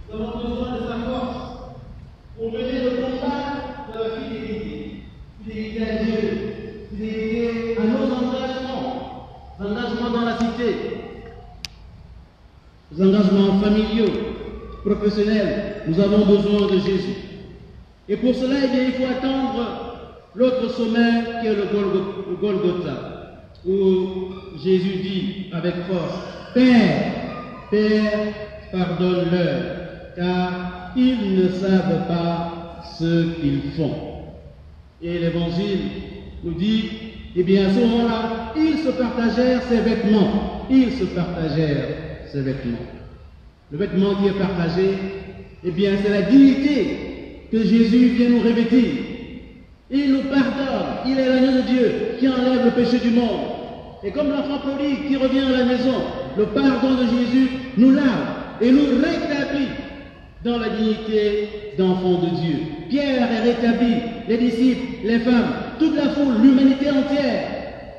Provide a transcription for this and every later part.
Nous avons besoin de sa force pour mener le combat de la fidélité. Fidélité à Dieu, fidélité à nos engagements dans la cité, les engagements familiaux, professionnels. Nous avons besoin de Jésus. Et pour cela, eh bien, il faut attendre l'autre sommet qui est le Golgotha, où Jésus dit avec force, Père, pardonne-leur, car ils ne savent pas ce qu'ils font. Et l'Évangile nous dit, eh bien, à ce moment-là, ils se partagèrent ses vêtements. Le vêtement qui est partagé, eh bien, c'est la dignité que Jésus vient nous revêtir. Il nous pardonne. Il est l'agneau de Dieu qui enlève le péché du monde. Et comme l'enfant prodigue qui revient à la maison, le pardon de Jésus nous lave et nous rétablit dans la dignité d'enfant de Dieu. Pierre est rétabli, les disciples, les femmes, toute la foule, l'humanité entière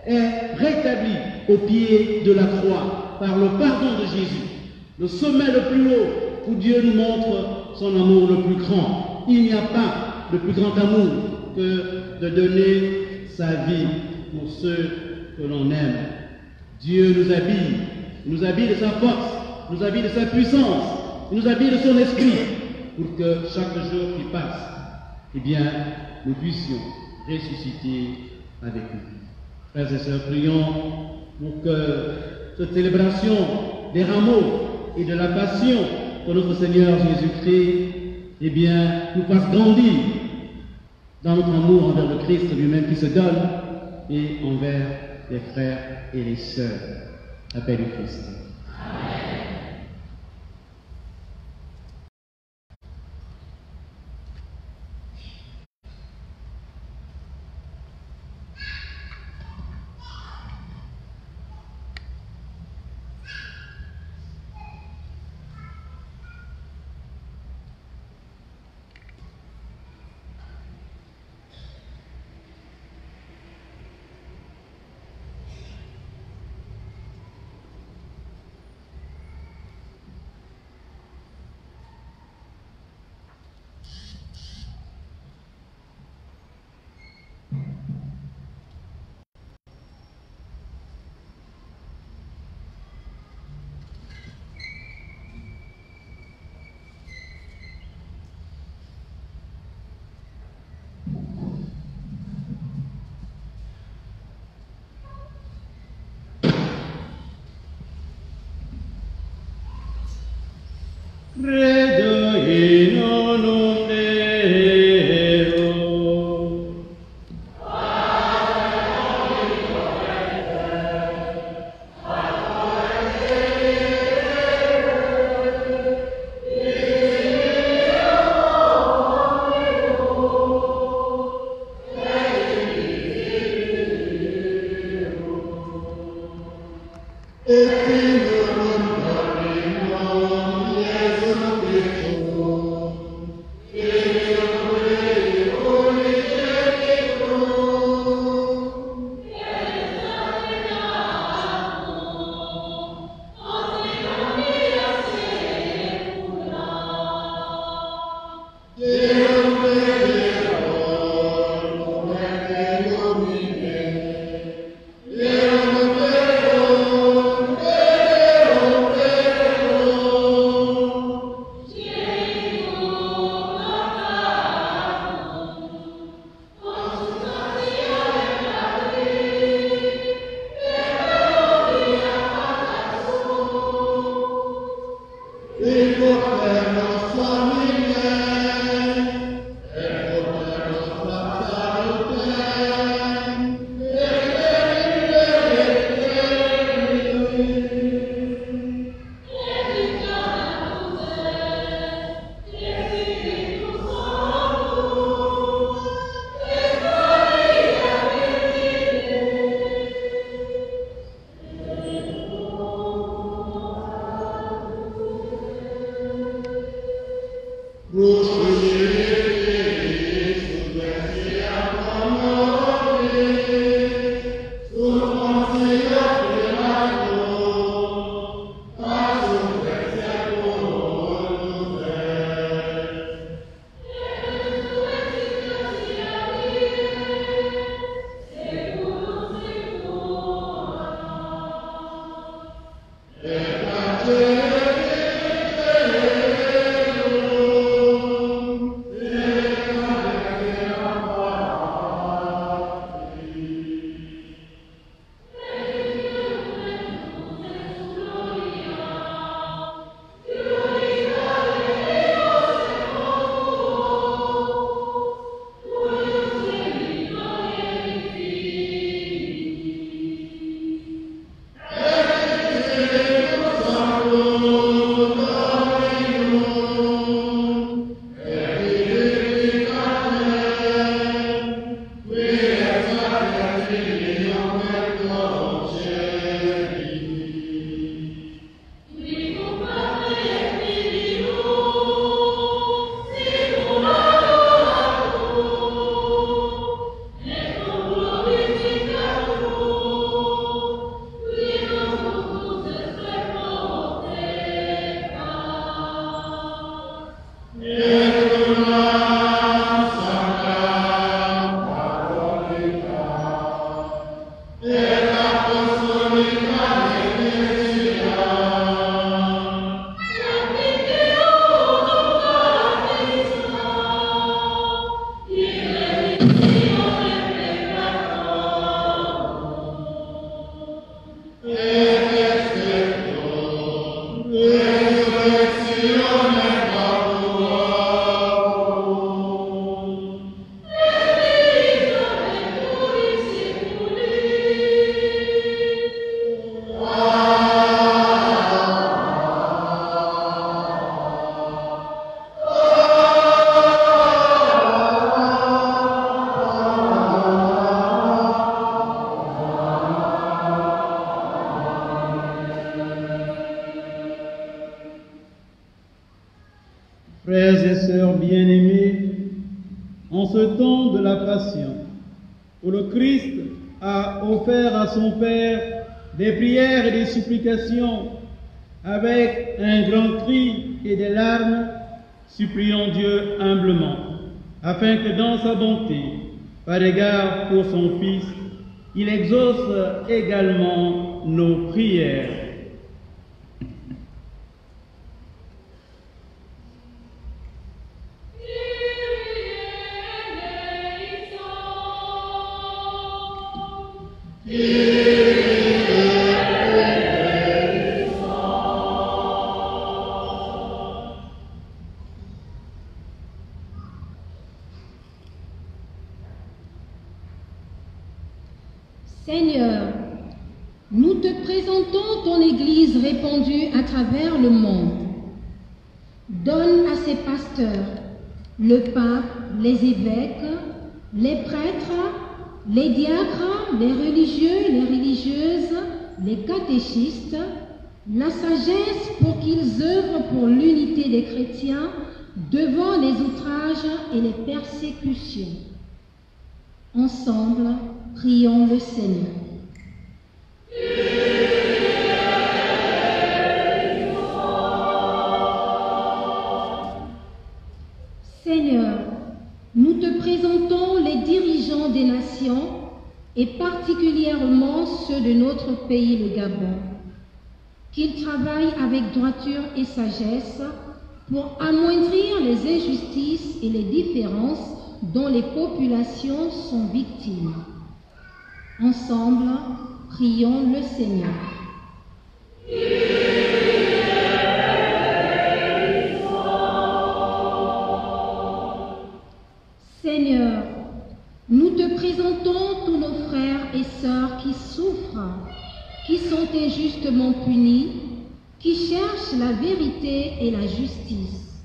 est rétablie au pied de la croix par le pardon de Jésus. Le sommet le plus haut où Dieu nous montre son amour le plus grand. Il n'y a pas de plus grand amour que de donner sa vie pour ceux que l'on aime. Dieu nous habille de sa force, nous habille de sa puissance, nous habille de son esprit, pour que chaque jour qui passe, eh bien, nous puissions ressusciter avec lui. Frères et sœurs, prions pour que cette célébration des rameaux et de la passion de notre Seigneur Jésus-Christ, eh bien, nous fasse grandir dans notre amour envers le Christ lui-même qui se donne et envers les frères et les sœurs. Appel du Christ. Amen. Credo in un Deo. Frères et sœurs bien-aimés, en ce temps de la Passion, où le Christ a offert à son Père des prières et des supplications, avec un grand cri et des larmes, supplions Dieu humblement, afin que dans sa bonté, par égard pour son Fils, il exauce également nos prières. Seigneur, nous te présentons ton Église répandue à travers le monde. Donne à ses pasteurs, le pape, les évêques, les prêtres, les diacres, les religieux, les religieuses, les catéchistes, la sagesse pour qu'ils œuvrent pour l'unité des chrétiens devant les outrages et les persécutions. Ensemble, prions le Seigneur. Seigneur, nous te présentons les dirigeants des nations et particulièrement ceux de notre pays, le Gabon, qu'ils travaillent avec droiture et sagesse pour amoindrir les injustices et les différences dont les populations sont victimes. Ensemble, prions le Seigneur. Seigneur, nous te présentons tous nos frères et sœurs qui souffrent, qui sont injustement punis, qui cherchent la vérité et la justice.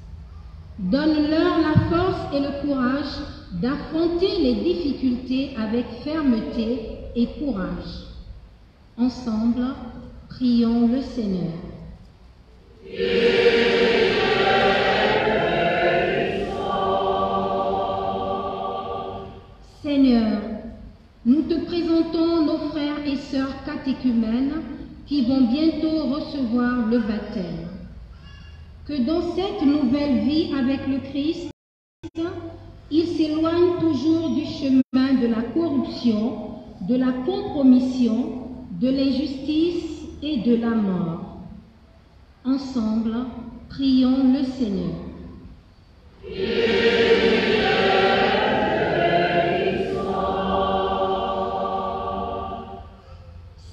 Donne-leur la force et le courage d'affronter les difficultés avec fermeté et courage. Ensemble, prions le Seigneur. Seigneur, nous te présentons nos frères et sœurs catéchumènes qui vont bientôt recevoir le baptême. Que dans cette nouvelle vie avec le Christ, ils s'éloignent toujours du chemin de la corruption, de la compromission, de l'injustice et de la mort. Ensemble, prions le Seigneur.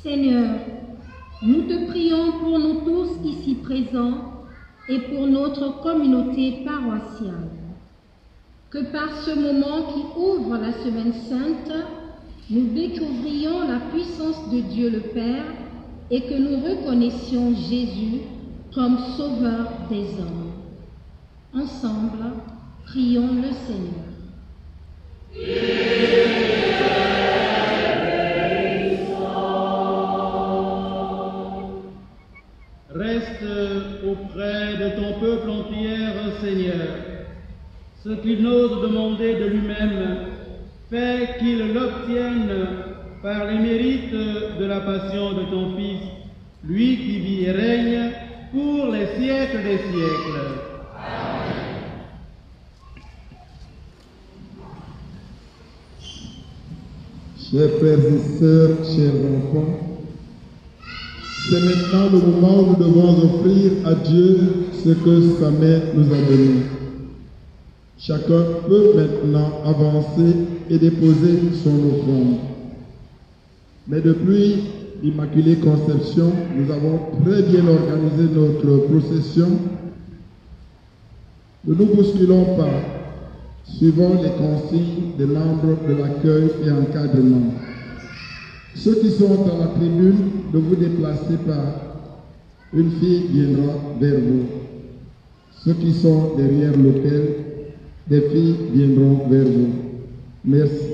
Seigneur, nous te prions pour nous tous ici présents et pour notre communauté paroissiale. Que par ce moment qui ouvre la Semaine Sainte, nous découvrions la puissance de Dieu le Père et que nous reconnaissions Jésus comme Sauveur des hommes. Ensemble, prions le Seigneur. Reste auprès de ton peuple en prière, Seigneur. Ce qu'il n'ose demander de lui-même, fais qu'il l'obtienne par les mérites de la passion de ton Fils, lui qui vit et règne pour les siècles des siècles. Chers frères et sœurs, chers enfants, c'est maintenant le moment où nous devons offrir à Dieu ce que sa mère nous a donné. Chacun peut maintenant avancer et déposer son offrande. Mais depuis l'Immaculée Conception, nous avons très bien organisé notre procession. Ne nous bousculons pas, suivant les consignes des membres de l'accueil et encadrement. Ceux qui sont à la tribune, ne vous déplacez pas. Une fille viendra vers vous. Ceux qui sont derrière l'autel, des filles viendront vers vous. Merci.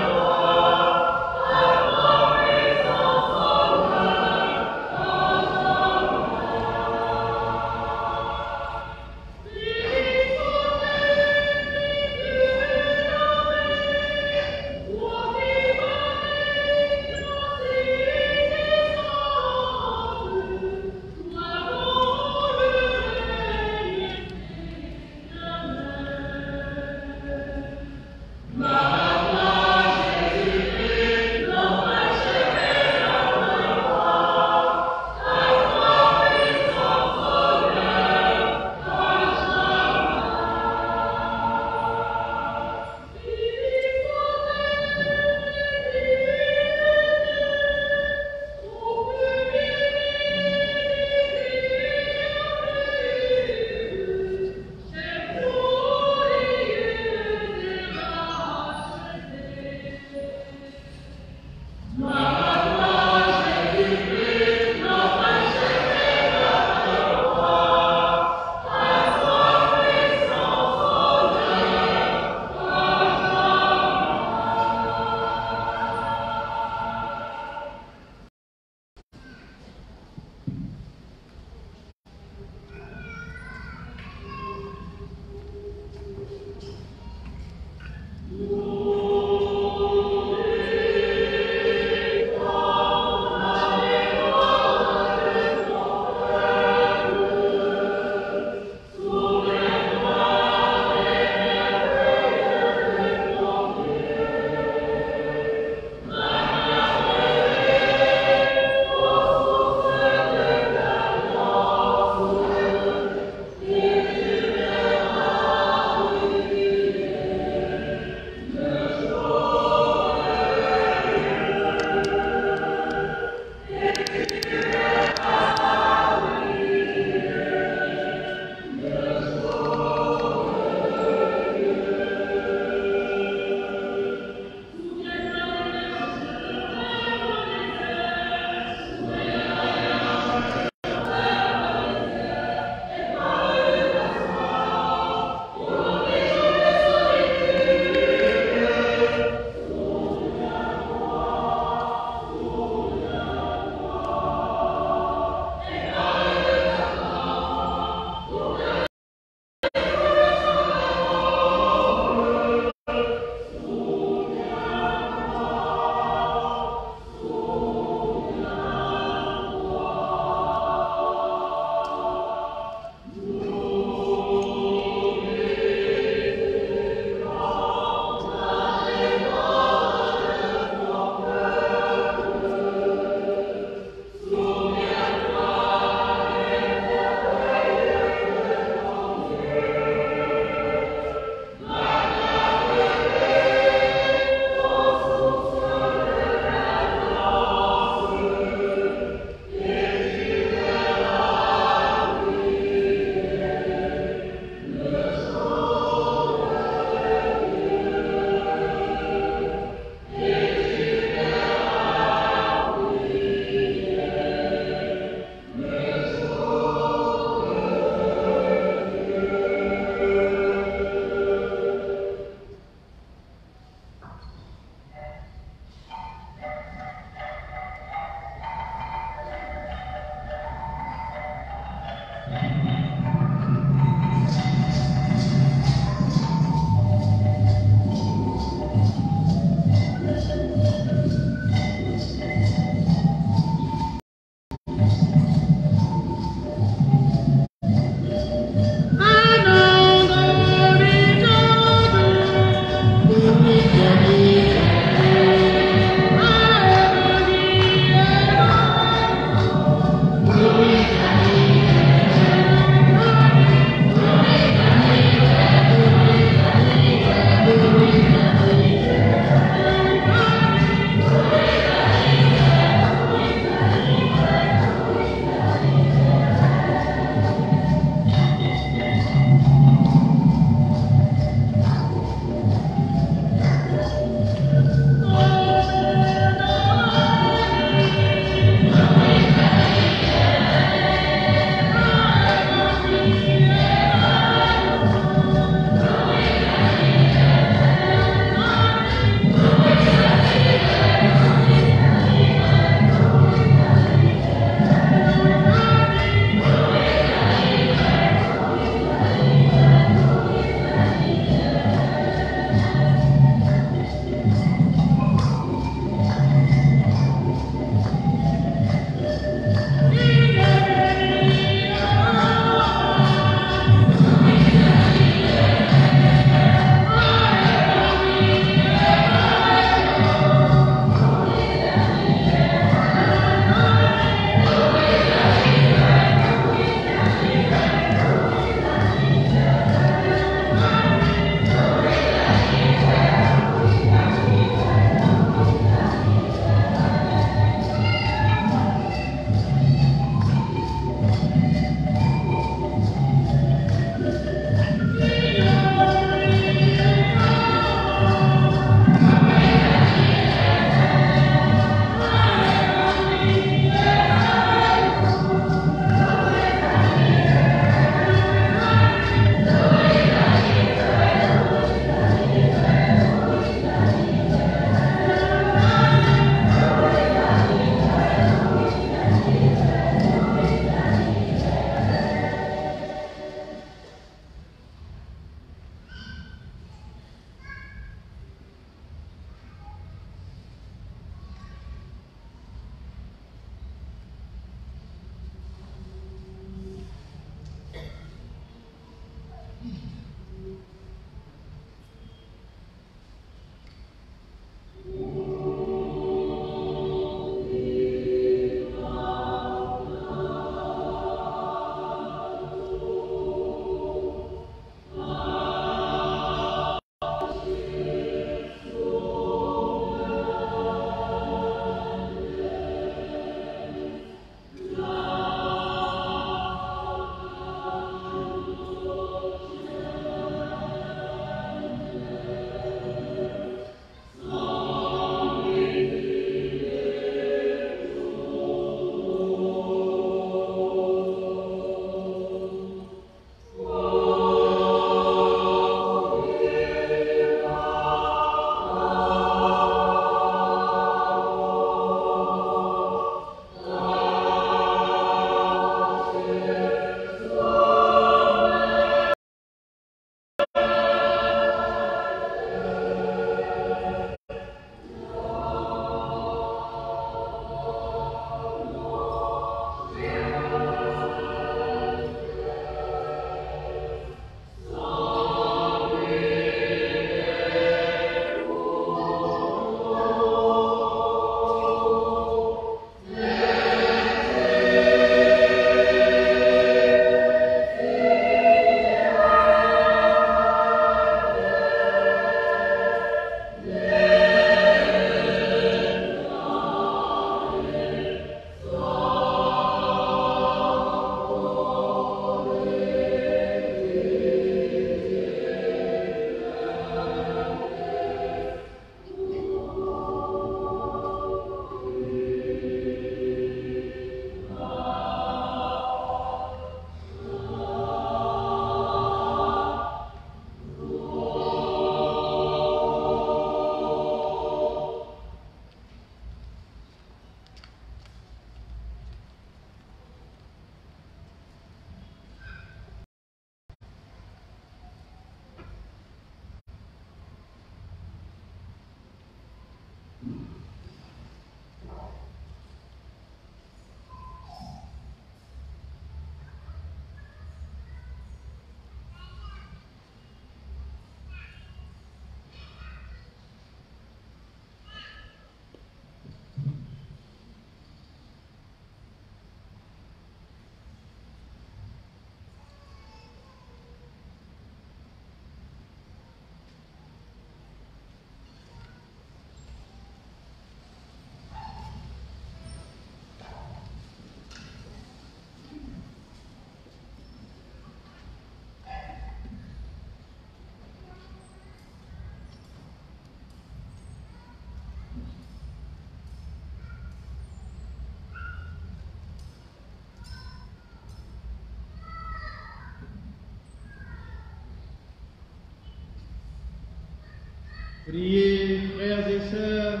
Priez, frères et sœurs,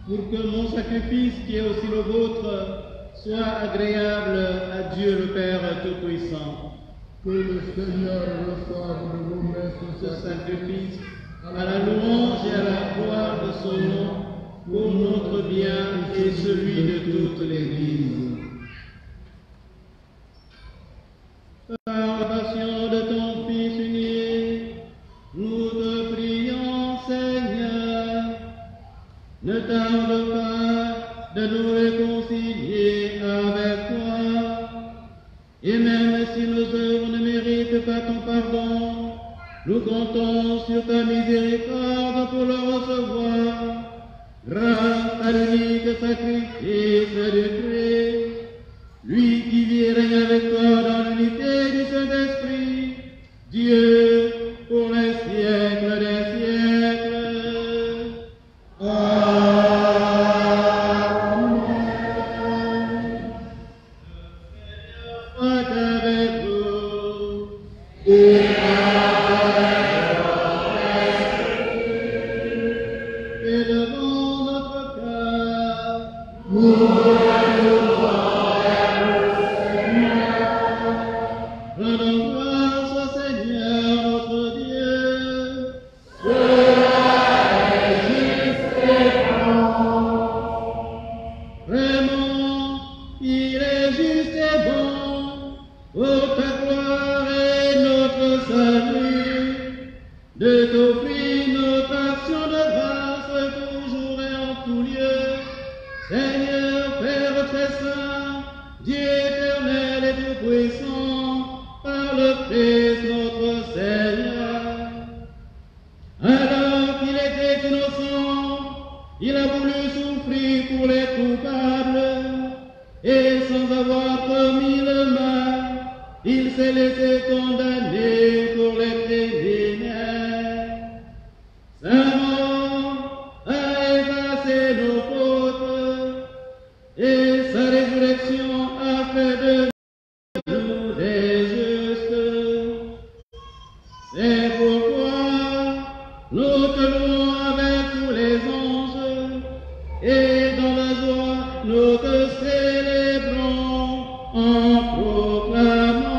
pour que mon sacrifice, qui est aussi le vôtre, soit agréable à Dieu le Père Tout-Puissant. Que le Seigneur reçoive de vos mains Ce sacrifice, à la louange et à la gloire de son nom, pour notre bien et celui de toute l'Église. Par la passion de ton Fils unique, nous te prions, Seigneur, ne tarde pas de nous réconcilier avec toi, et même si nos œuvres ne méritent pas ton pardon, nous comptons sur ta miséricorde pour le recevoir, grâce à l'unique sacrifice du Christ, lui qui vit et règne avec toi dans l'unité du Saint-Esprit, Dieu, pour les siècles des siècles. Amen. Le Seigneur soit avec vous. Et devant notre cœur, nous rendons grâce au Seigneur notre Dieu. Vraiment, il est juste et bon, pour ta gloire et notre salut, de t'offrir notre action de grâce toujours et en tout lieu. Seigneur, Père très saint, Dieu éternel et tout-puissant, par le Christ notre Seigneur. Alors qu'il était innocent, il a voulu souffrir pour les coupables, et sans avoir commis le mal, il s'est laissé condamner pour les criminels. Sa mort a effacé nos fautes, et sa résurrection a fait de nous des justes. C'est pourquoi nous te louons avec tous les anges, et dans la joie nous te célébrons en proclamant.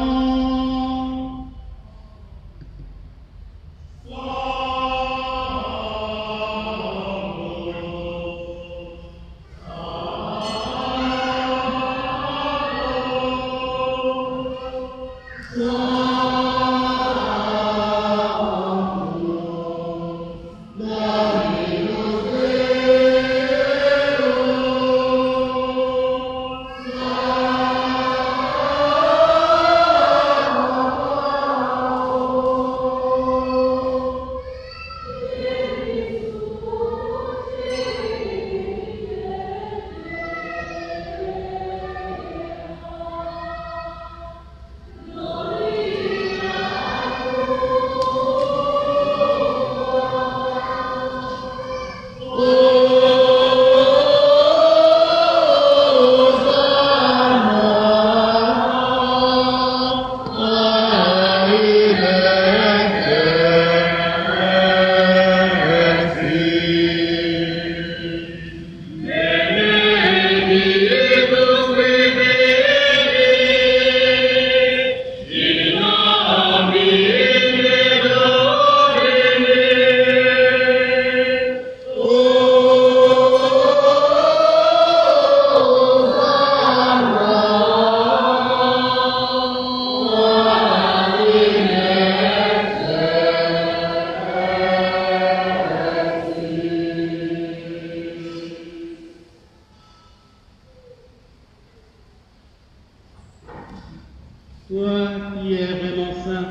Toi qui es vraiment saint,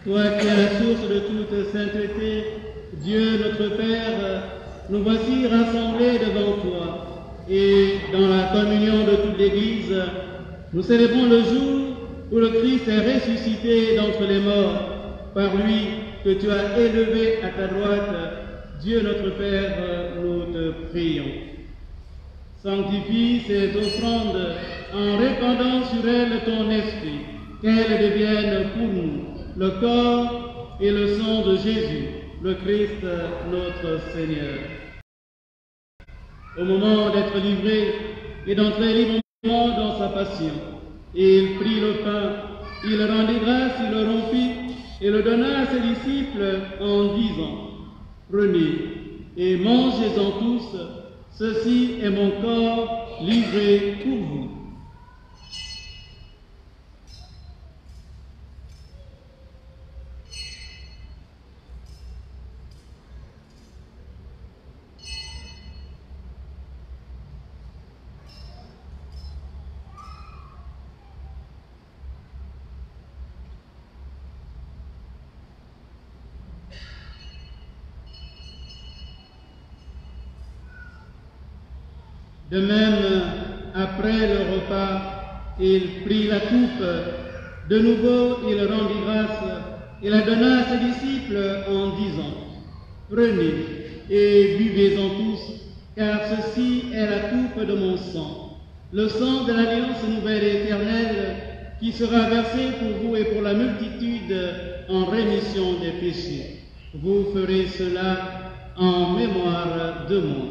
toi qui es la source de toute sainteté, Dieu notre Père, nous voici rassemblés devant toi. Et dans la communion de toute l'Église, nous célébrons le jour où le Christ est ressuscité d'entre les morts, par lui que tu as élevé à ta droite. Dieu notre Père, nous te prions. Sanctifie cette offrande en répandant sur elle ton esprit, qu'elle devienne pour nous le corps et le sang de Jésus, le Christ notre Seigneur. Au moment d'être livré et d'entrer librement dans sa passion, il prit le pain, il rendit grâce, il le rompit et le donna à ses disciples en disant: Prenez et mangez-en tous, ceci est mon corps livré pour vous. De même, après le repas, il prit la coupe. De nouveau, il rendit grâce et la donna à ses disciples en disant: Prenez et buvez-en tous, car ceci est la coupe de mon sang, le sang de l'alliance nouvelle et éternelle, qui sera versé pour vous et pour la multitude en rémission des péchés. Vous ferez cela en mémoire de moi.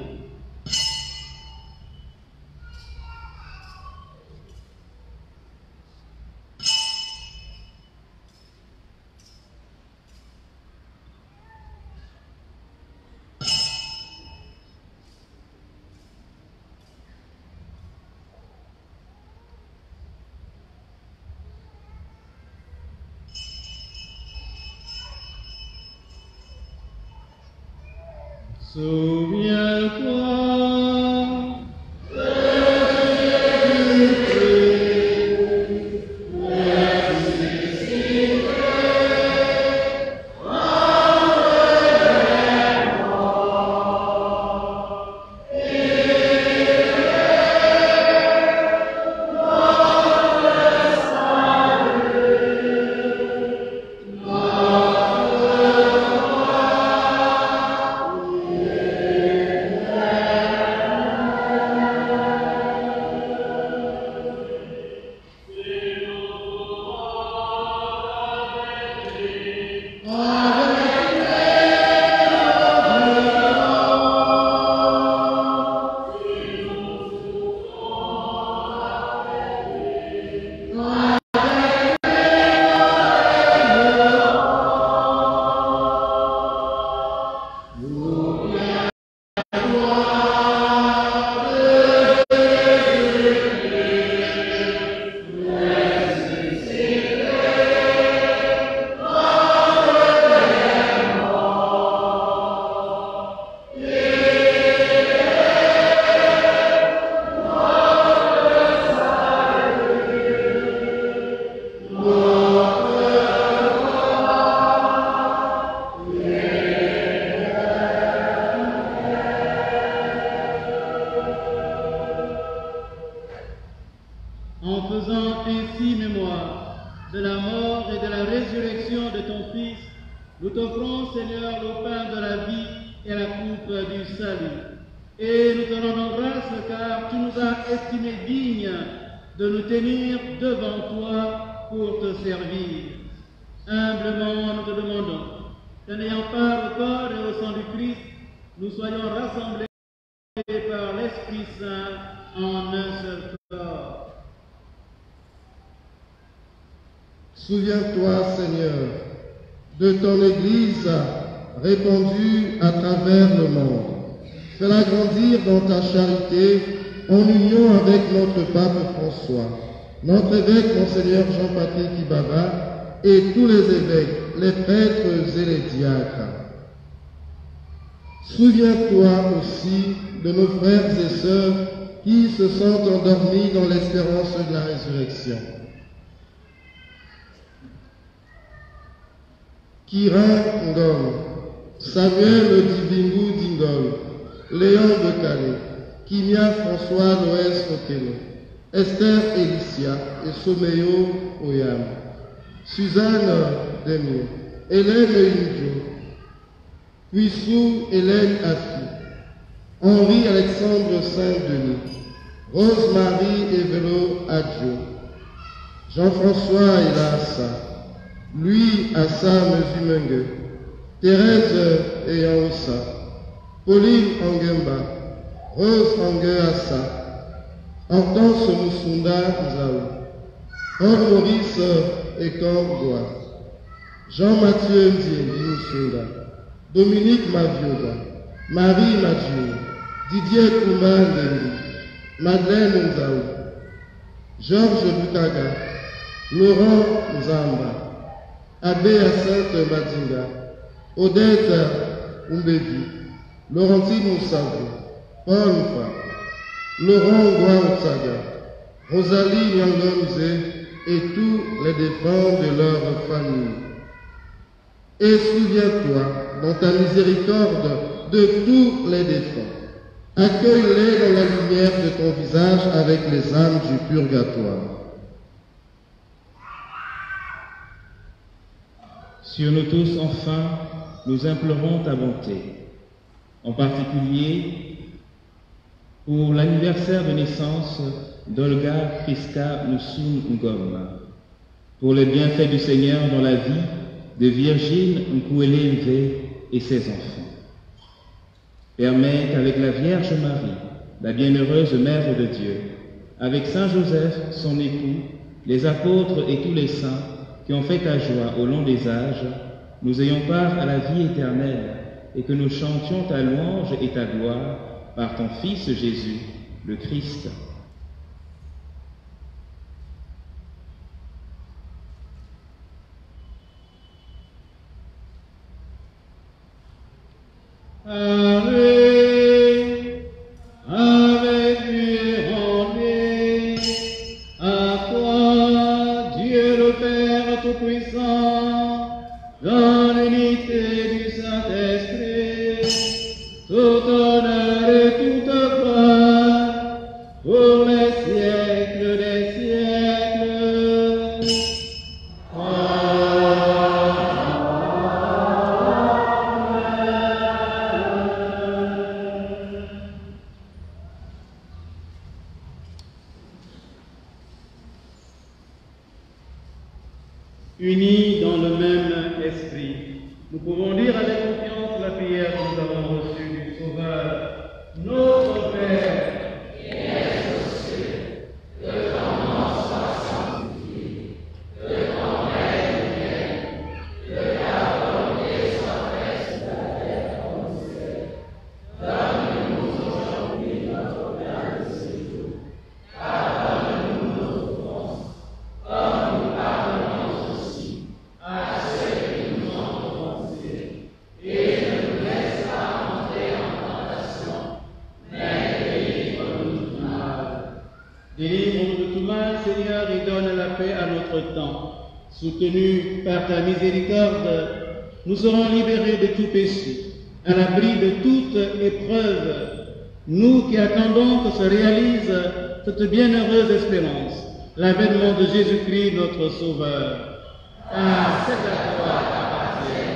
Souviens-toi. En faisant ainsi mémoire de la mort et de la résurrection de ton Fils, nous t'offrons, Seigneur, le pain de la vie et la coupe du salut. Et nous te rendons grâce car tu nous as estimés dignes de nous tenir devant toi pour te servir. Humblement, nous te demandons que n'ayant part au corps et au sang du Christ, nous soyons rassemblés par l'Esprit Saint en un seul corps. Souviens-toi, Seigneur, de ton Église répandue à travers le monde. Fais-la grandir dans ta charité en union avec notre pape François, notre évêque Monseigneur Jean-Patrick Ibaba et tous les évêques, les prêtres et les diacres. Souviens-toi aussi de nos frères et sœurs qui se sont endormis dans l'espérance de la résurrection. Kira Ngom, Samuel Divingu Dingol, Léon de Calais, Kimia François Noël Sotelo, Esther Elicia et Someo Oyam, Suzanne Demio, Hélène Injo, Puissou Hélène Affi, Henri Alexandre Saint-Denis, Rose-Marie Evelo Adjo, Jean-François Elassa, Louis Assa Mezumengue, Thérèse Eyaosa, Pauline Angemba, Rose Ange Assa, Hortense Moussunda Nzaou, Or Maurice Ekamboa, Jean-Mathieu Ndiendi Moussunda, Dominique Mavioda, Marie Madjou, Didier Kouma Ndendi, Madeleine Nzaou, Georges Bukaga, Laurent Nzamba, Abbé Hyacinthe Madinga, Odette Umbebi, Laurentine Moussavou, Paul Mfa, Laurent Gouaoutsaga, Rosalie Nyangomze et tous les défunts de leur famille. Et souviens-toi, dans ta miséricorde, de tous les défunts. Accueille-les dans la lumière de ton visage avec les âmes du purgatoire. Sur nous tous, enfin, nous implorons ta bonté, en particulier pour l'anniversaire de naissance d'Olga Friska Moussou Ngom, pour les bienfaits du Seigneur dans la vie de Virgile Nkouélé Nvé et ses enfants. Permets qu'avec la Vierge Marie, la bienheureuse Mère de Dieu, avec Saint Joseph, son époux, les apôtres et tous les saints qui ont fait ta joie au long des âges, nous ayons part à la vie éternelle et que nous chantions ta louange et ta gloire par ton Fils Jésus, le Christ. Allez, avec lui rendez, à toi, Dieu le Père Tout-Puissant, dans l'unité du Saint-Esprit, tout honneur et toute gloire, pour les siècles des siècles. Unis dans le même esprit, nous pouvons dire avec confiance la prière que nous avons reçue du Sauveur. Notre Père, délivre-nous de tout mal, Seigneur, et donne la paix à notre temps. Soutenus par ta miséricorde, nous serons libérés de tout péché, à l'abri de toute épreuve, nous qui attendons que se réalise cette bienheureuse espérance, l'avènement de Jésus-Christ, notre Sauveur. Car c'est à toi qu'appartient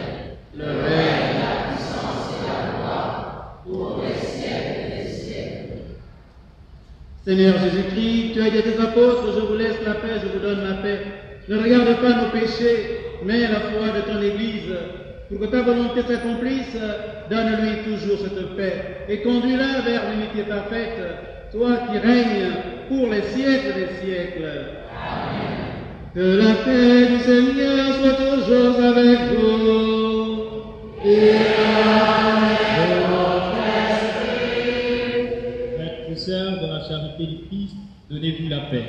le règne, la puissance et la gloire pour les siècles des siècles. Seigneur Jésus-Christ, tu as dit à tes apôtres, je vous laisse la paix, je vous donne la paix. Ne regarde pas nos péchés, mais la foi de ton Église. Pour que ta volonté s'accomplisse, donne-lui toujours cette paix et conduis-la vers l'unité parfaite, toi qui règnes pour les siècles des siècles. Amen. Que la paix du Seigneur soit toujours avec vous. Et avec votre esprit. Frères et sœurs, dans la charité du Christ, donnez-vous la paix.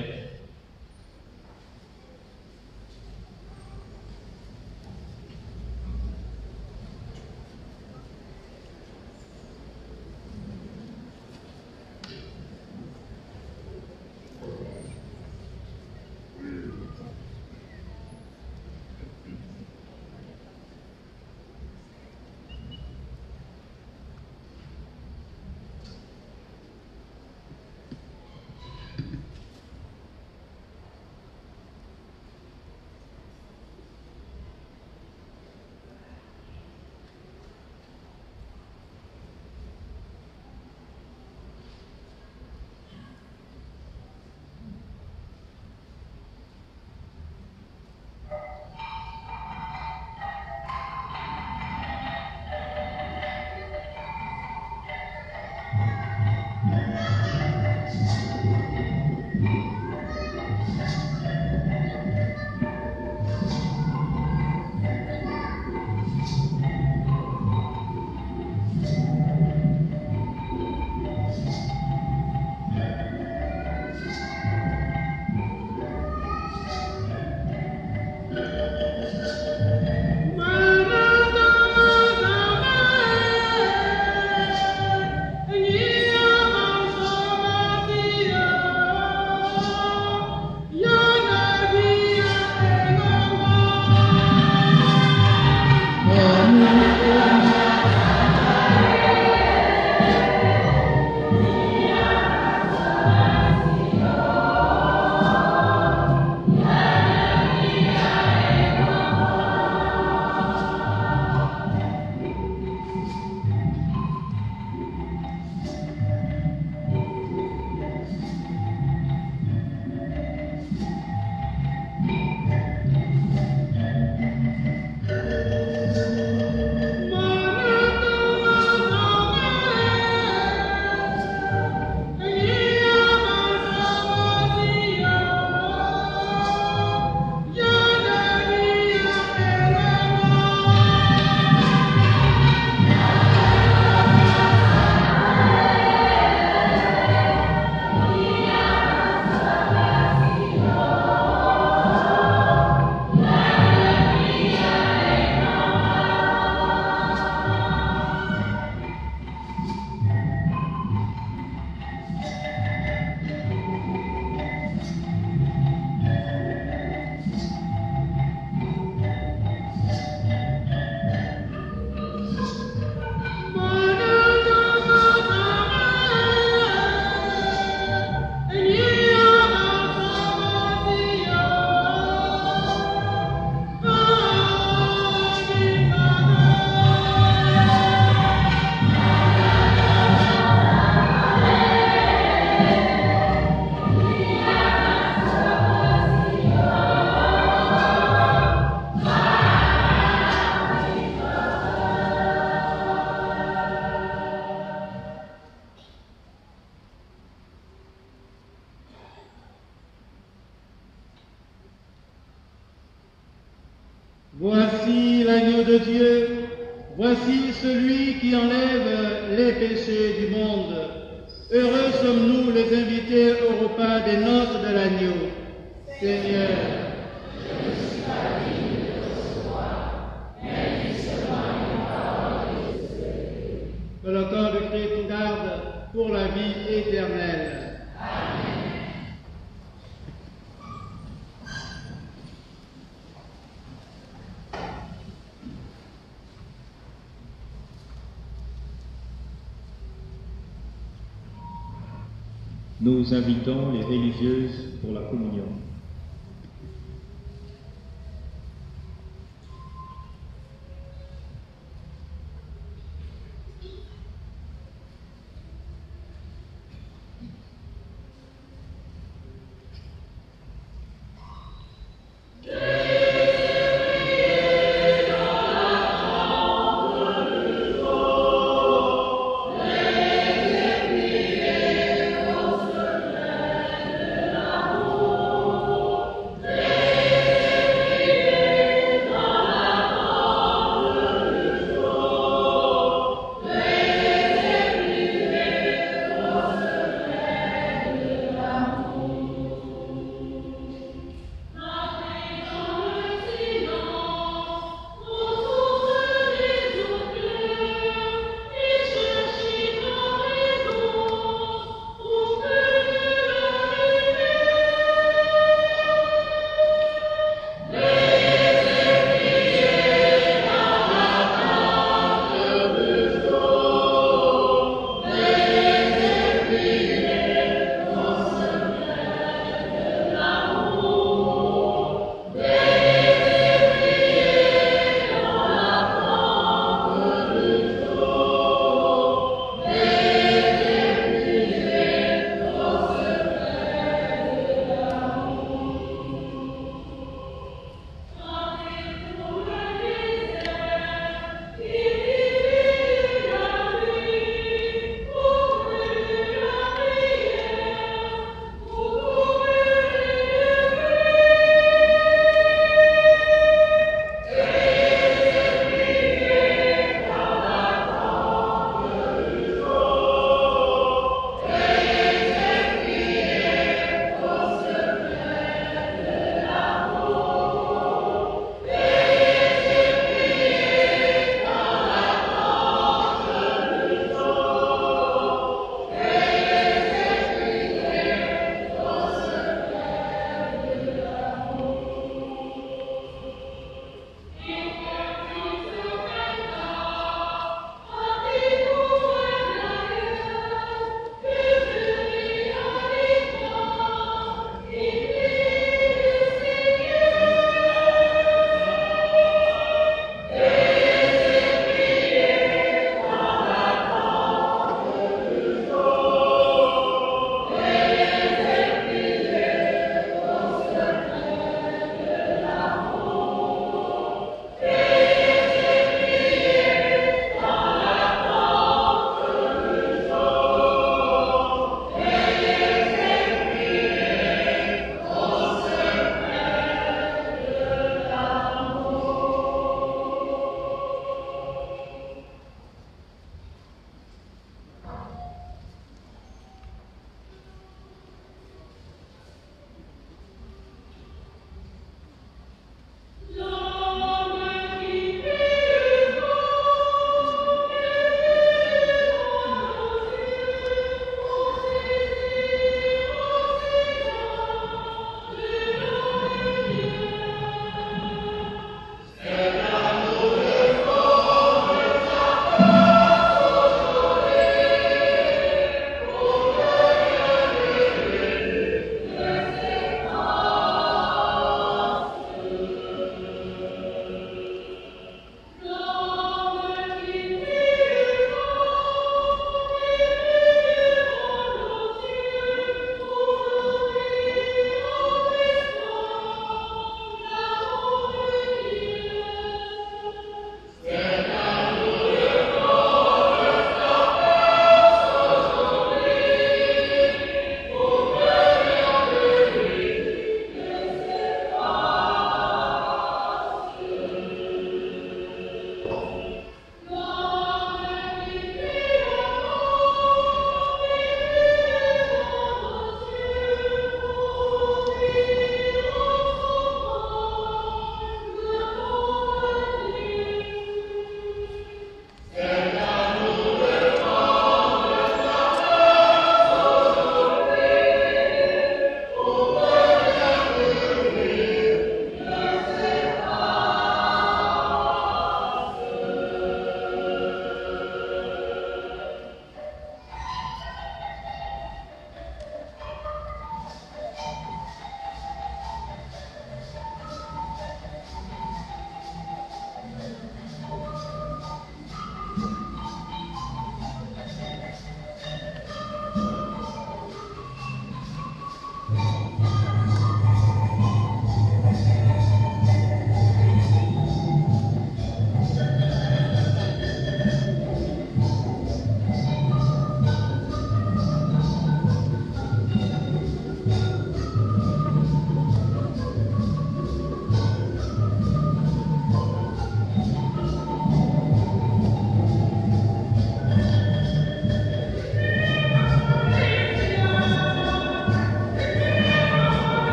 Voici l'agneau de Dieu, voici celui qui enlève les péchés du monde. Heureux sommes-nous les invités au repas des noces de l'agneau. Seigneur, je ne suis pas digne de recevoir, mais dis seulement une parole et je serai guéri. Que le corps de Christ nous garde pour la vie éternelle. Nous invitons les religieuses pour la communion. Amen.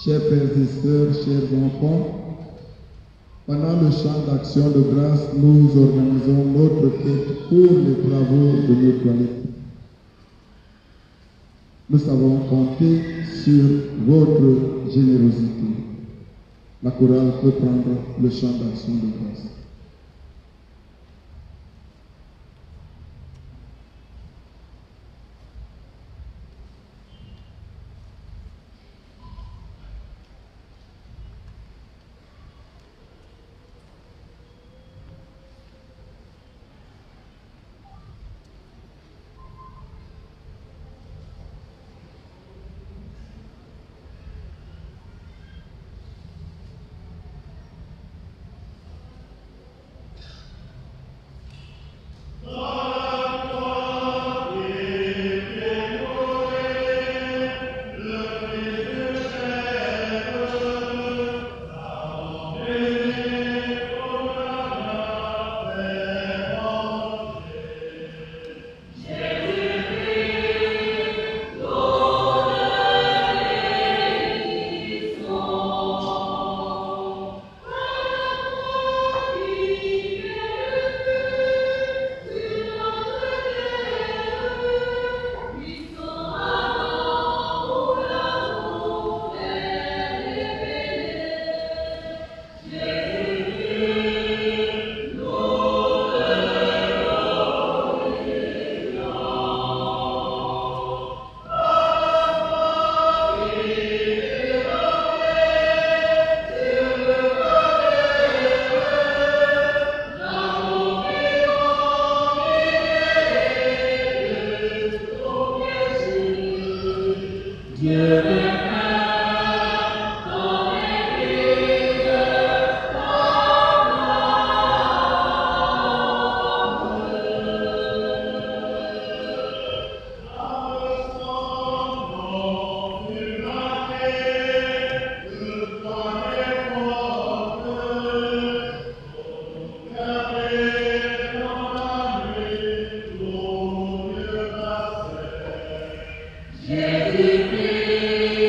Chers frères et sœurs, chers enfants, pendant le chant d'action de grâce, nous organisons notre quête pour les travaux de nos toilettes. Nous savons compter sur votre générosité. La chorale peut prendre le chant d'action de grâce. Jésus-Christ.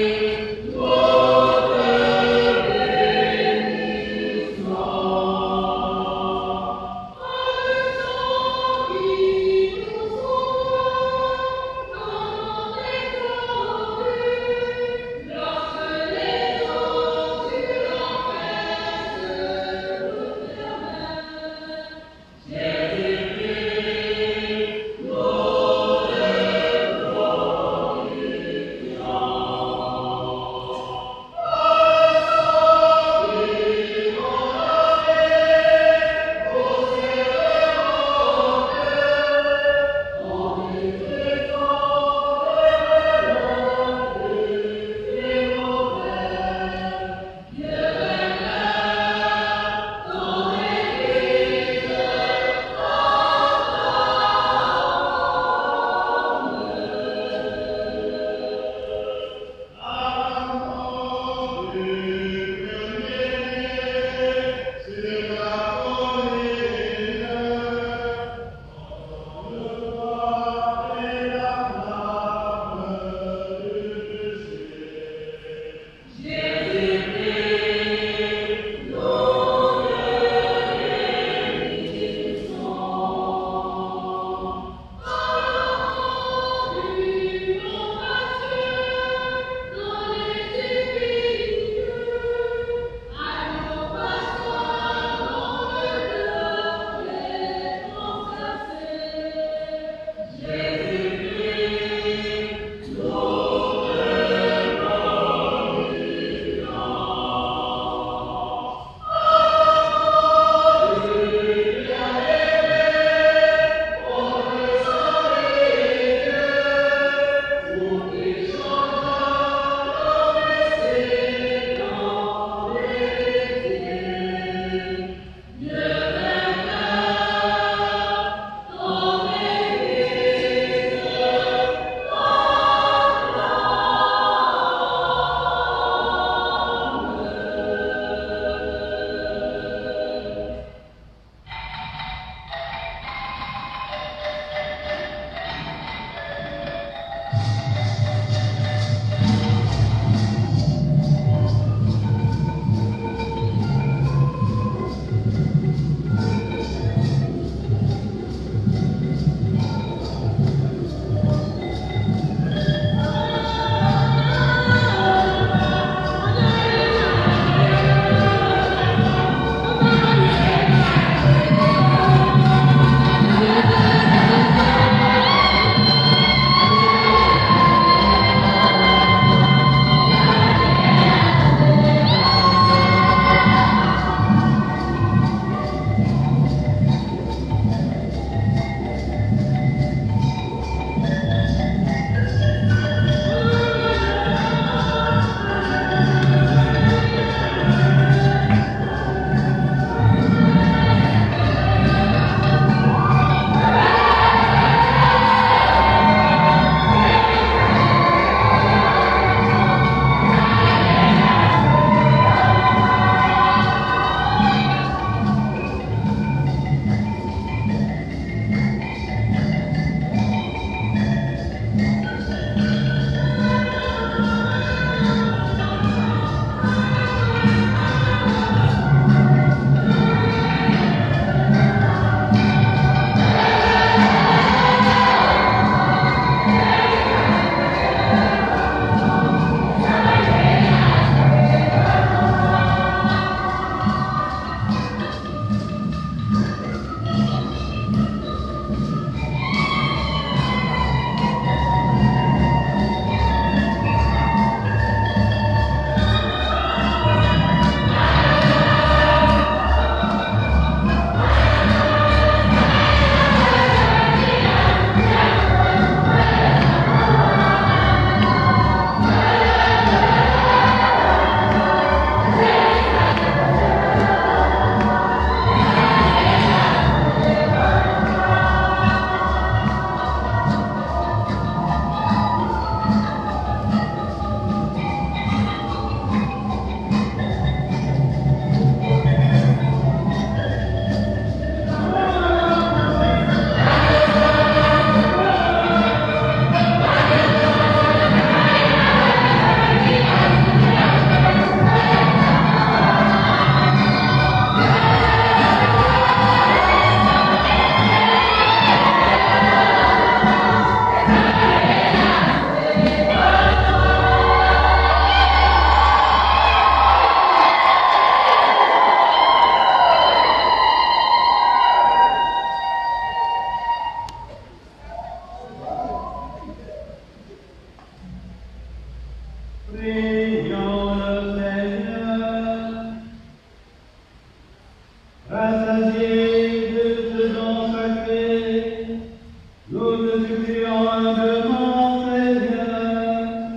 supplions humblement, Seigneur,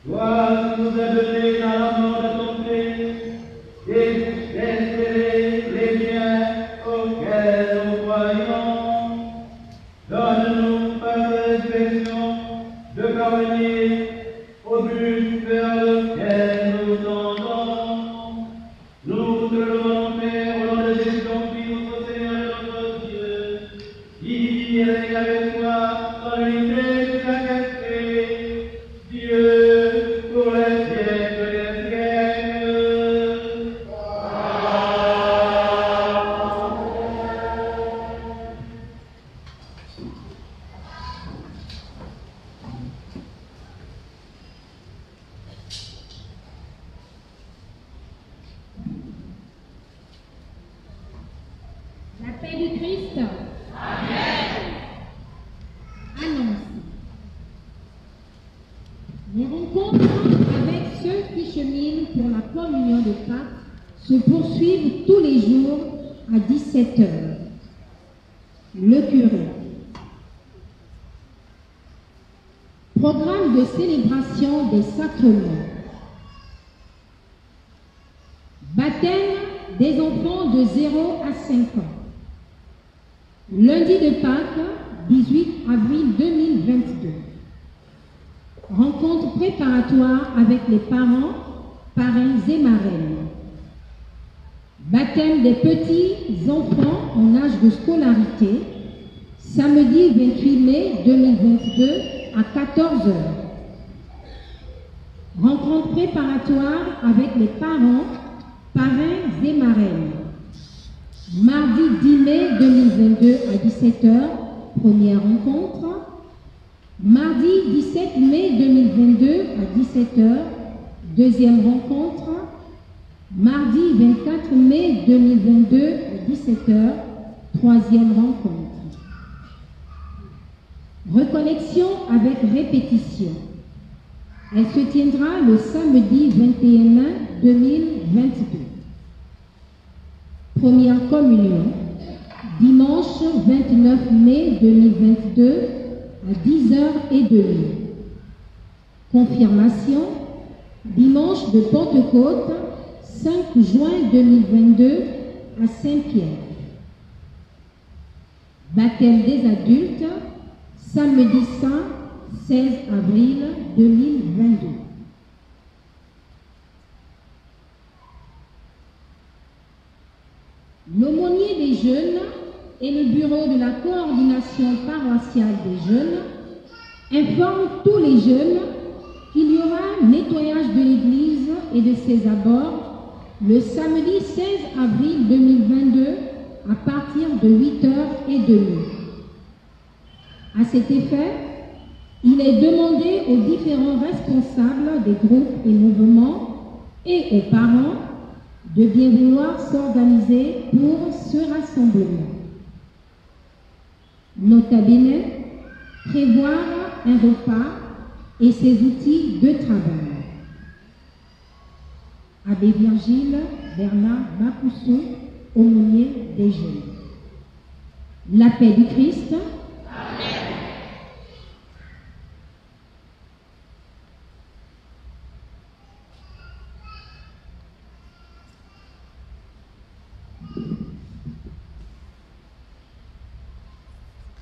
toi qui nous as donné dans la mort de ton Fils et d'espérer les biens auxquels nous croyons, donne-nous par l'expression de parvenir au but vers lequel nous tendons. Nous te le demandons, Père, au nom de Jésus, ton Fils, notre Seigneur et notre Dieu, qui est avec toi dans l'unité du Saint-Esprit, Dieu, pour les siècles des siècles. La paix du Christ. Annonce. Les rencontres avec ceux qui cheminent pour la communion de Pâques se poursuivent tous les jours à 17h. Le curé. Programme de célébration des sacrements. Baptême des enfants de 0 à 5 ans. Lundi de Pâques, 18 avril 2022. Rencontre préparatoire avec les parents, parrains et marraines. Baptême des petits enfants en âge de scolarité, samedi 28 mai 2022 à 14h. Rencontre préparatoire avec les parents, parrains et marraines. Mardi 10 mai 2022 à 17h, première rencontre. Mardi 17 mai 2022 à 17h, deuxième rencontre. Mardi 24 mai 2022 à 17h, troisième rencontre. Reconnexion avec répétition. Elle se tiendra le samedi 21 mai 2022. Première communion, dimanche 29 mai 2022 à 10h30. Confirmation, dimanche de Pentecôte, 5 juin 2022 à Saint-Pierre. Baptême des adultes, samedi saint 16 avril 2022. L'aumônier des jeunes et le bureau de la coordination paroissiale des jeunes informent tous les jeunes qu'il y aura nettoyage de l'église et de ses abords le samedi 16 avril 2022 à partir de 8h30. À cet effet, il est demandé aux différents responsables des groupes et mouvements et aux parents de bien vouloir s'organiser pour ce rassemblement. Nota bene, prévoir un repas et ses outils de travail. Abbé Virgile Bernard Bapousson, aumônier des jeunes. La paix du Christ.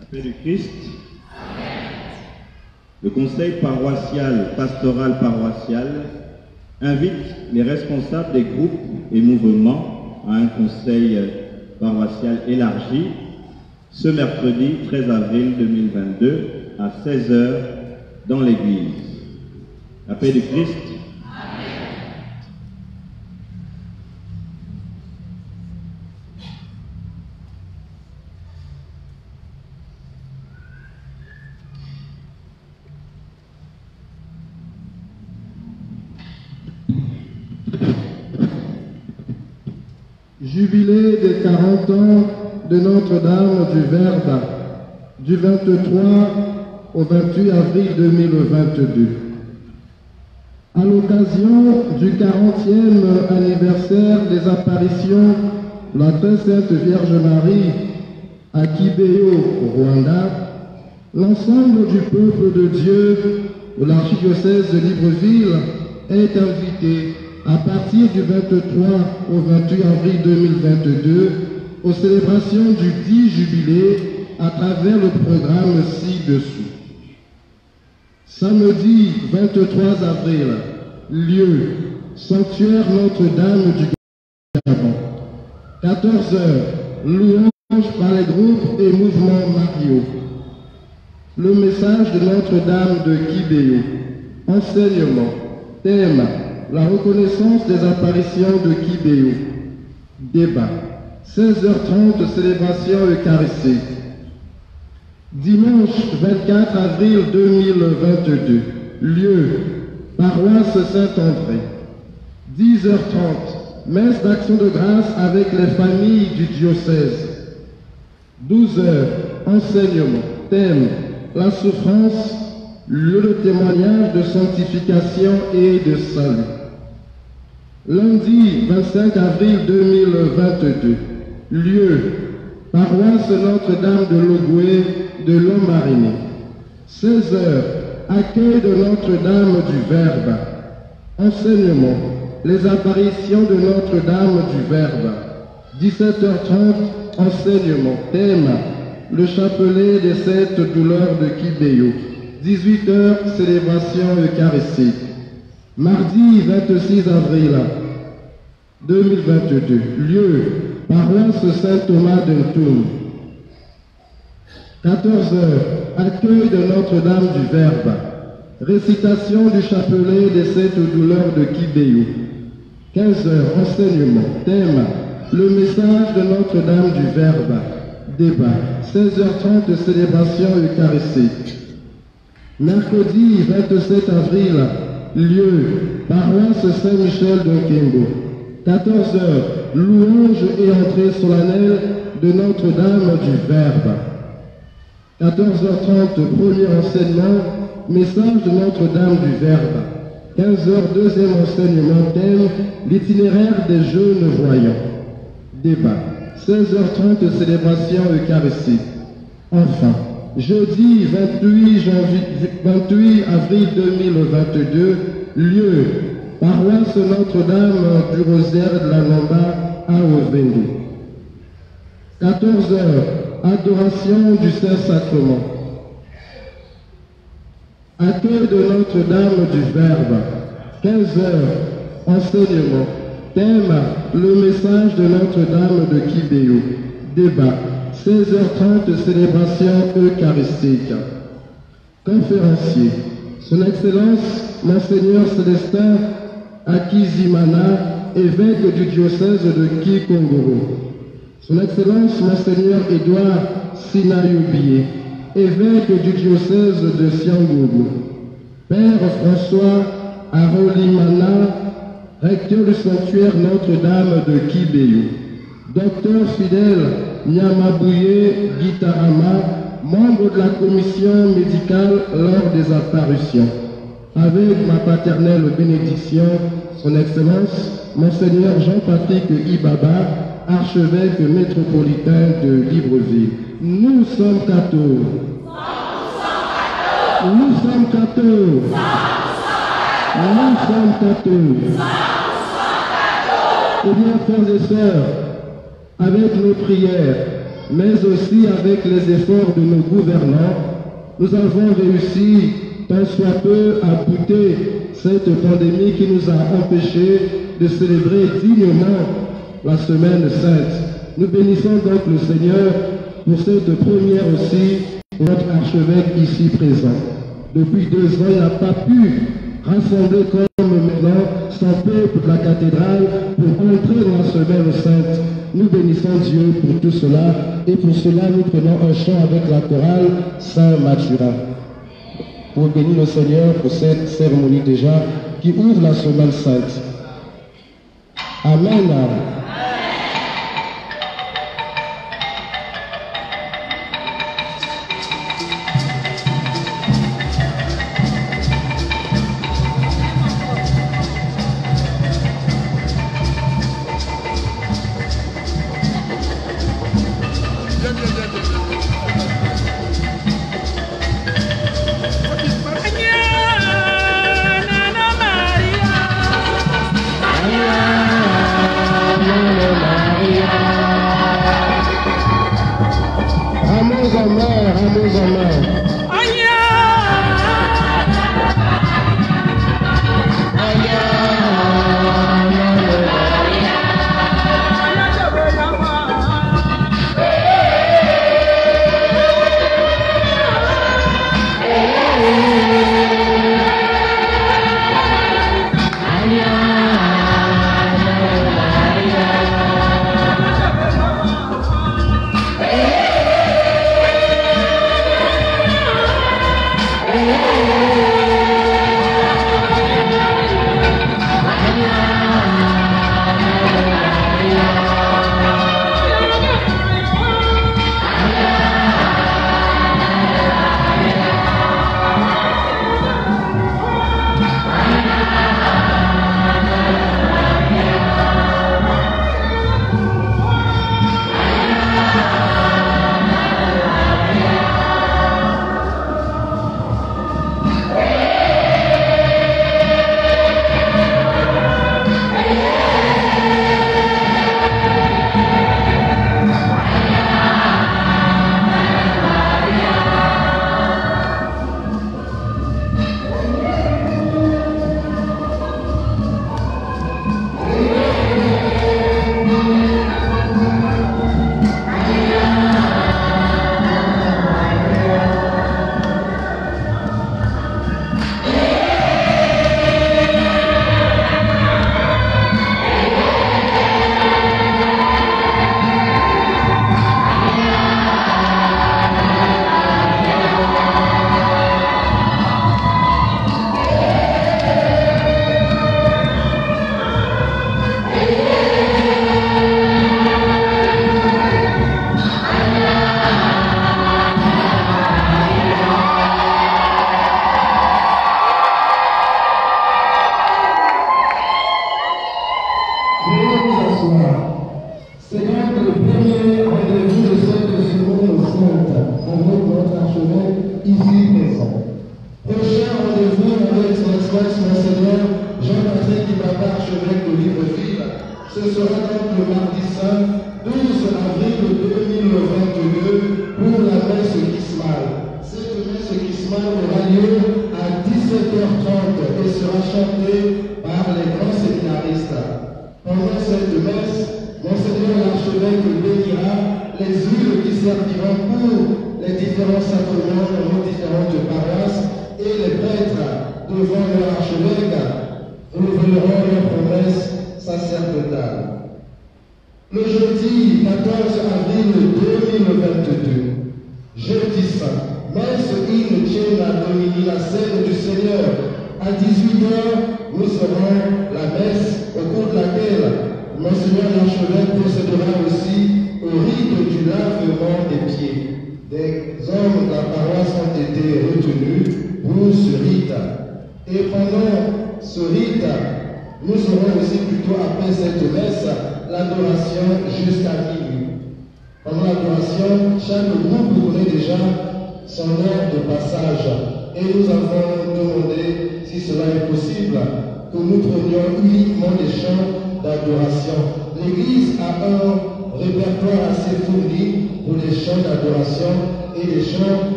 La paix du Christ. Le conseil paroissial, pastoral paroissial, invite les responsables des groupes et mouvements à un conseil paroissial élargi ce mercredi 13 avril 2022 à 16h dans l'église. La paix du Christ. Jubilé des 40 ans de Notre-Dame du Verbe, du 23 au 28 avril 2022. À l'occasion du 40e anniversaire des apparitions de la Très Sainte Vierge Marie à Kibeho, au Rwanda, L'ensemble du peuple de Dieu de l'archidiocèse de Libreville est invité à partir du 23 au 28 avril 2022 aux célébrations du 10 jubilé à travers le programme ci-dessous. Samedi 23 avril, lieu sanctuaire Notre-Dame du Gabon. 14h, louange par les groupes et mouvements Mario. Le message de Notre-Dame de Kibéo. Enseignement. Thème: la reconnaissance des apparitions de Kibéo. Débat. 16h30, célébration eucharistique. Dimanche 24 avril 2022. Lieu: paroisse Saint-André. 10h30, messe d'action de grâce avec les familles du diocèse. 12h, enseignement. Thème: la souffrance, lieu de témoignage de sanctification et de salut. Lundi 25 avril 2022. Lieu: paroisse Notre-Dame de Logoué de Lombarine. 16h, accueil de Notre-Dame du Verbe. Enseignement: les apparitions de Notre-Dame du Verbe. 17h30, enseignement. Thème: le chapelet des 7 douleurs de Kibéo. 18h, célébration eucharistique. Mardi 26 avril 2022. Lieu: paroisse Saint-Thomas d'Entoum. 14h, accueil de Notre-Dame du Verbe. Récitation du chapelet des 7 douleurs de Kibéo. 15h, enseignement. Thème: le message de Notre-Dame du Verbe. Débat. 16h30, célébration eucharistique. Mercredi 27 avril, lieu: paroisse Saint-Michel de Kengo. 14h, louange et entrée solennelle de Notre-Dame du Verbe. 14h30, premier enseignement, message de Notre-Dame du Verbe. 15h, deuxième enseignement, thème: l'itinéraire des jeunes voyants. Débat. 16h30, célébration eucharistique. Enfin, jeudi 28 avril 2022, lieu: paroisse Notre-Dame du Rosaire de la Lomba à Ovendu. 14h, adoration du Saint-Sacrement. Accueil de Notre-Dame du Verbe. 15h, enseignement. Thème: le message de Notre-Dame de Kibéo. Débat. 16h30, célébration eucharistique. Conférencier: Son Excellence Monseigneur Célestin Akizimana, évêque du diocèse de Kikongoro. Son Excellence Monseigneur Édouard Sinayoubié, évêque du diocèse de Siangougou. Père François Arolimana, recteur du sanctuaire Notre-Dame de Kibéo. Docteur Fidèle Nyamabouye Gitarama, membre de la commission médicale lors des apparitions. Avec ma paternelle bénédiction, Son Excellence Monseigneur Jean-Patrick Ibaba, archevêque métropolitain de Libreville. Nous sommes cathos. Nous sommes cathos. Nous sommes cathos. Eh bien, frères et sœurs, avec nos prières, mais aussi avec les efforts de nos gouvernants, nous avons réussi, tant soit peu, à bouter cette pandémie qui nous a empêchés de célébrer dignement la Semaine Sainte. Nous bénissons donc le Seigneur pour cette première aussi, pour notre archevêque ici présent. Depuis 2 ans, il n'a pas pu rassembler comme maintenant son peuple de la cathédrale pour entrer dans la Semaine Sainte. Nous bénissons Dieu pour tout cela, et pour cela nous prenons un chant avec la chorale Saint-Mathurin pour bénir le Seigneur pour cette cérémonie déjà qui ouvre la Semaine Sainte. Amen.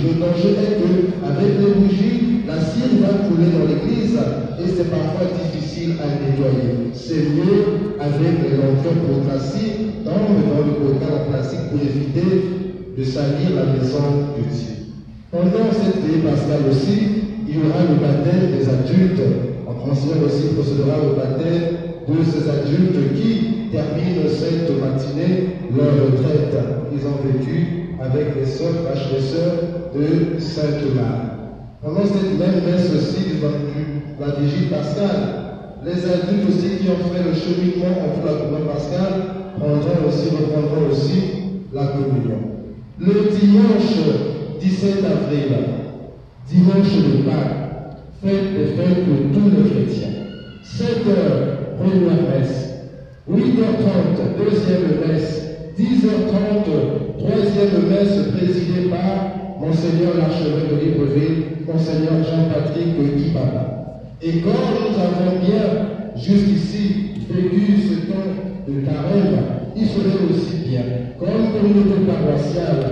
Le danger est que, avec les bougies, la cire va couler dans l'église et c'est parfois difficile à nettoyer. C'est mieux avec les lentilles progressives dans le bocal en plastique pour éviter de salir la maison de Dieu. Pendant cette veillée pascale aussi, il y aura le baptême des adultes. En considérant aussi procédera le baptême de ces adultes qui terminent cette matinée leur retraite. Ils ont vécu avec les sœurs, les sœurs de Sainte-Marie. Pendant cette même messe aussi, la vigile pascale, les adultes aussi qui ont fait le cheminement entre la communion pascale reprendront aussi la communion. Le dimanche 17 avril, dimanche de Pâques, fête des fêtes pour tous les chrétiens. 7h, première messe. 8h30, deuxième messe. 10h30, troisième messe présidée par Monseigneur l'archevêque de Libreville, Monseigneur Jean-Patrick Kibaba. Et quand nous avons bien jusqu'ici vécu ce temps de carême, il serait aussi bien, comme communauté paroissiale,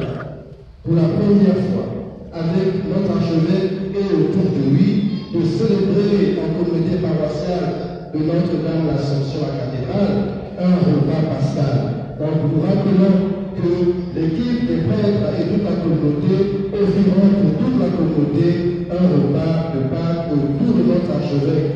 pour la première fois, avec notre archevêque et autour de lui, de célébrer en communauté paroissiale de Notre-Dame l'Assomption à la cathédrale un repas pascal. Donc nous rappelons que l'équipe des prêtres et toute la communauté offriront pour toute la communauté un repas de Pâques autour de notre archevêque.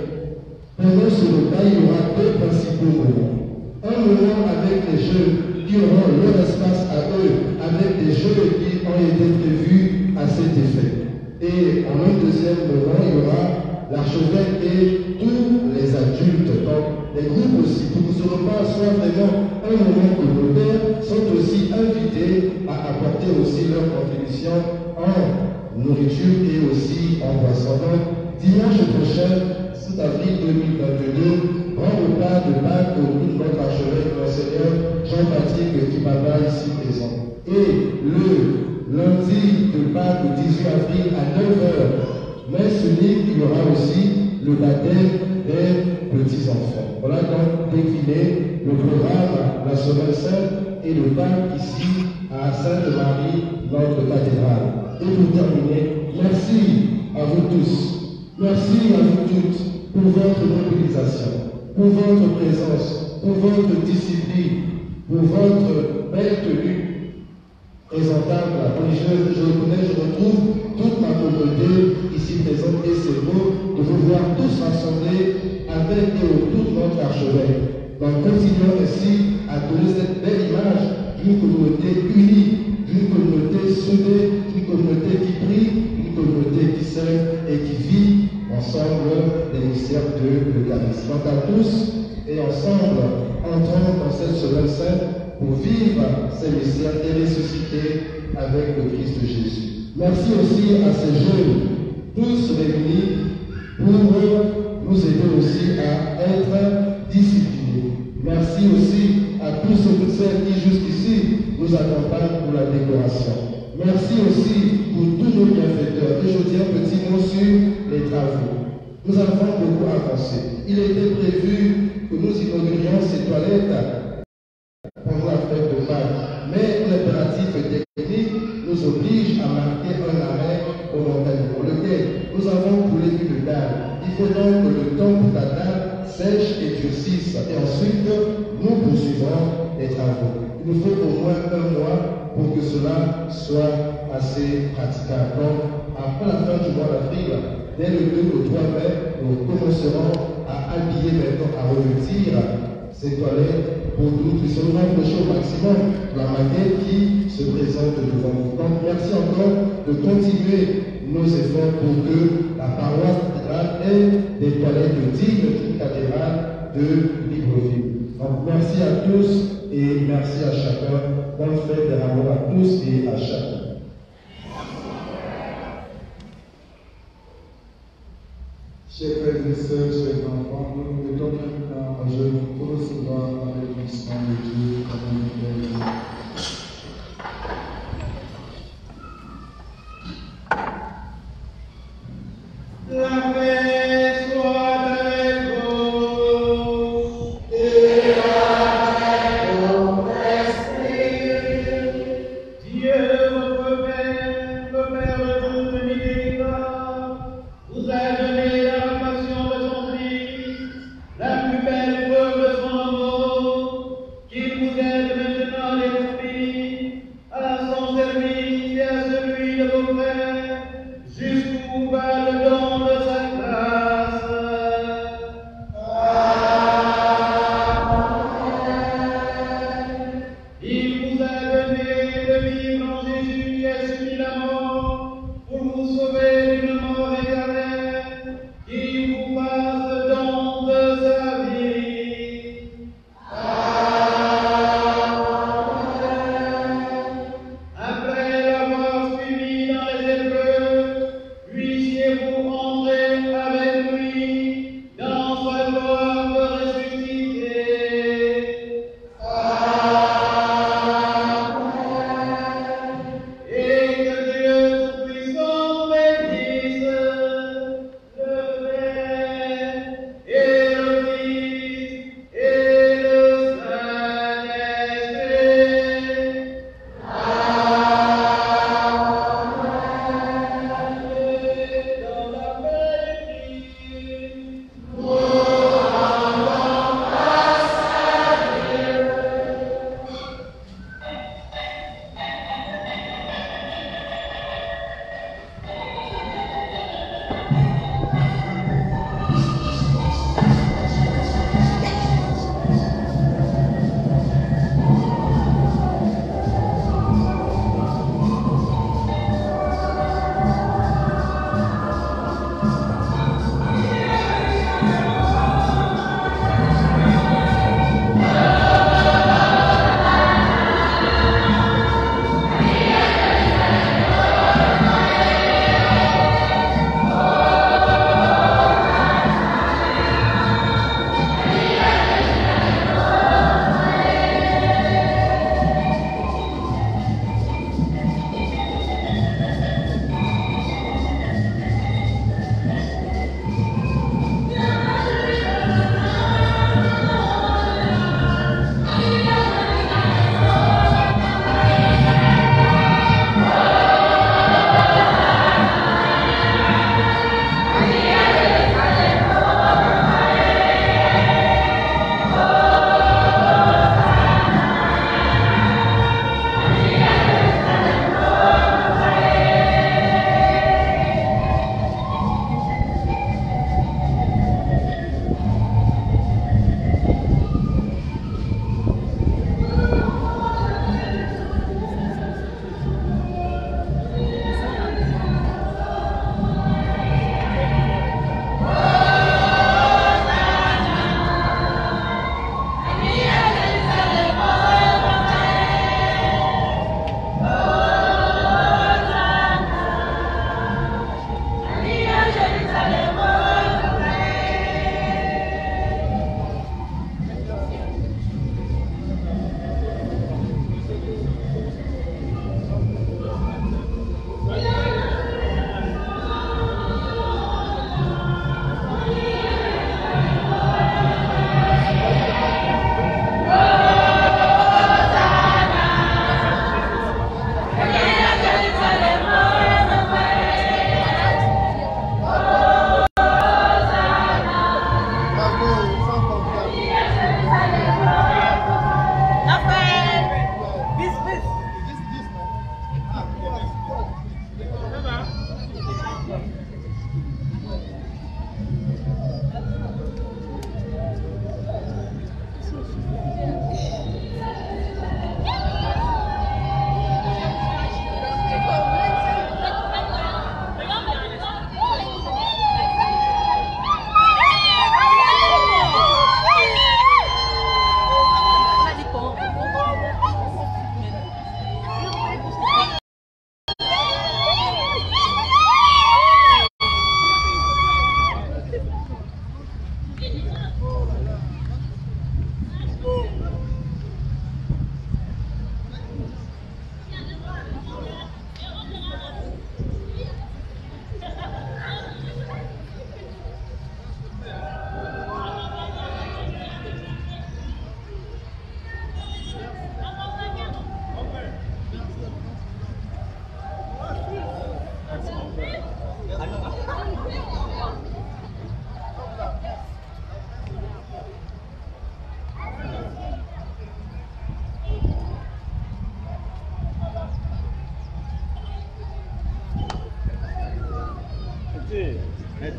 Pendant ce repas, il y aura deux principaux moments. Un moment avec les jeunes qui auront leur espace à eux, avec des jeux qui ont été prévus à cet effet. Et en un deuxième moment, il y aura l'archevêque et tous les adultes. Donc, les groupes aussi, pour que ce repas soit vraiment un moment communautaire, sont aussi invités à apporter aussi leur contribution en nourriture et aussi en boisson. Donc, dimanche prochain, 7 avril 2022, grand repas de Pâques au bout de notre archevêque, Monseigneur Jean-Patrick Kibaba, ici présent. Et le lundi de Pâques, le 18 avril à 9h, messe unique, il y aura aussi le baptême des petits-enfants. Voilà donc décliné le programme la Semaine Sainte et le Pâques ici à Sainte-Marie, notre cathédrale. Et pour terminer, merci à vous tous, merci à vous toutes pour votre mobilisation, pour votre présence, pour votre discipline, pour votre belle tenue présentable, religieuse. Je reconnais, je retrouve toute ma communauté ici présente et c'est beau de vous voir tous rassemblés avec et autour de notre archevêque. Donc continuons ainsi à donner cette belle image d'une communauté unie, d'une communauté soudée, d'une communauté qui prie, d'une communauté qui s'aime et qui vit ensemble les mystères de l'Eucharistie. Donc à tous et ensemble, entrons dans cette semaine sainte pour vivre ces mystères et ressusciter avec le Christ Jésus. Merci aussi à ces jeunes, tous réunis, pour nous aider aussi à être disciplinés. Merci aussi à tous ceux et celles qui jusqu'ici nous accompagnent pour la décoration. Merci aussi pour tous nos bienfaiteurs. Et je dis un petit mot sur les travaux. Nous avons beaucoup avancé. Il était prévu que nous inaugurions ces toilettes pendant la fête de Pâques. Mais l'impératif technique nous oblige à marquer un arrêt au montagne pour lequel nous avons coulé une dalle. Il faut donc que le temps pour la dalle sèche et durcisse. Et ensuite, nous poursuivrons les travaux. Il nous faut au moins un mois pour que cela soit assez praticable. Donc, après la fin du mois d'avril, dès le 2 au 3 mai, nous commencerons à habiller maintenant, à revêtir ces toilettes pour que nous puissions nous rapprocher au maximum de la maquette qui se présente devant nous. Donc, merci encore de continuer nos efforts pour que la paroisse cathédrale ait des toilettes dignes d'une cathédrale de Libreville. Donc, merci à tous et merci à chacun. Bonne fête de l'amour à tous et à chacun. Chers frères et sœurs, chers enfants, nous nous mettons maintenant à genoux pour recevoir la bénédiction de Dieu comme une belle. La paix soit avec vous et avec ton esprit. Dieu, votre Père, le Père de toute miséricorde, vous a donné la passion de son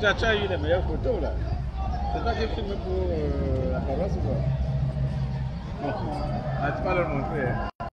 Chacha a eu les meilleures photos là. C'est toi qui filmes pour la paroisse ou quoi? Non, tu vas leur montrer.